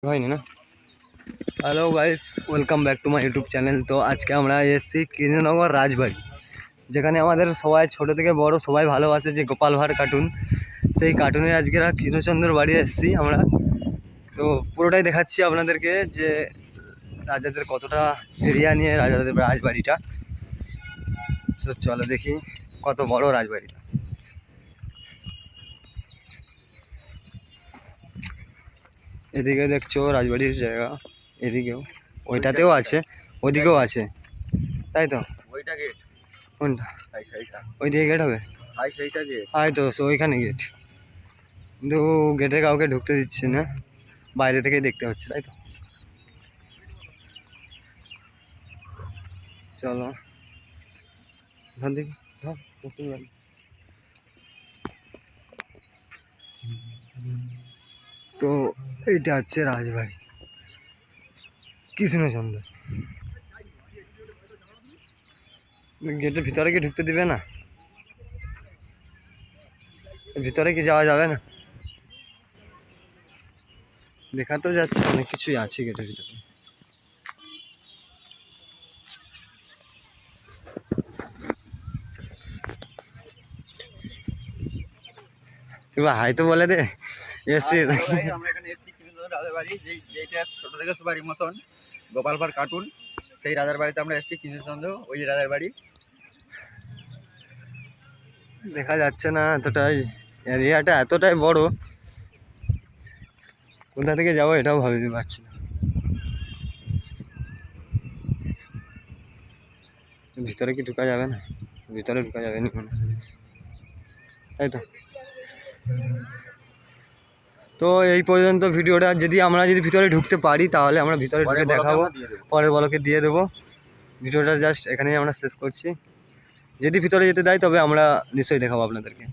হয়নি না। Hello guys, welcome back to my YouTube channel. তো আজকে আমরা এসেছি কৃষ্ণনগর রাজবাড়ি, যেখানে আমাদের সবাই ছোট থেকে বড় সবাই ভালোবাসে যে গোপাল ভাঁড় কার্টুন, সেই কার্টুনের আজকে কৃষ্ণচন্দ্র বাড়ি এসেছি আমরা। তো পুরোটাই দেখাচ্ছি আপনাদেরকে যে রাজাদের কতটা এরিয়া নিয়ে রাজাদের রাজবাড়িটা। চলো দেখি কত বড় রাজবাড়িটা। এদিকে দেখছো রাজবাড়ির জায়গা, এদিকেও ওইটাতেও আছে, ওইদিকেও আছে, তাই তো? ওইটা গেট কোনটা? সেইটা ওই দিকে গেট হবে, সেইটা গেট। তাই তো, ওইখানে গেট, কিন্তু গেটে কাউকে ঢুকতে দিচ্ছে না, বাইরে থেকেই দেখতে হচ্ছে, তাই তো? চলো ধর দেখি, ধর। তো এইটা হচ্ছে রাজবাড়ি কৃষ্ণচন্দ্র। গেটের ভিতরে কি ঢুকতে দিবে না? ভিতরে কি যাওয়া যাবে না? দেখা তো যাচ্ছে অনেক কিছুই আছে গেটের ভিতরে। এবার হাই তো বলে দে। এসছি আমরা এখানে এসেছি কৃষ্ণচন্দ্র রাজার বাড়ি, যেটা ছোট থেকে সবার ইমোশন গোপাল ভাঁড় কার্টুন, সেই রাজার বাড়িতে আমরা এসেছি। কৃষ্ণচন্দ্র ওই রাজার বাড়ি। দেখা যাচ্ছে না এতটাই, এরিয়াটা এতটাই বড়, কোথা থেকে যাবো এটাও ভাবতে পারছি না। ভিতরে কি ঢুকা যাবে না? ভিতরে ঢুকা যাবে না, তাই তো? তো এই পর্যন্ত ভিডিওটা, আমরা যদি ভিতরে ঢুকতে পারি তাহলে আমরা ভিতরে ঢুকে দেখাবো, পরের বলকে দিয়ে দেবো। ভিডিওটা জাস্ট এখানেই আমরা শেষ করছি। যদি ভিতরে যেতে দেয় তবে আমরা নিশ্চয়ই দেখাবো আপনাদেরকে।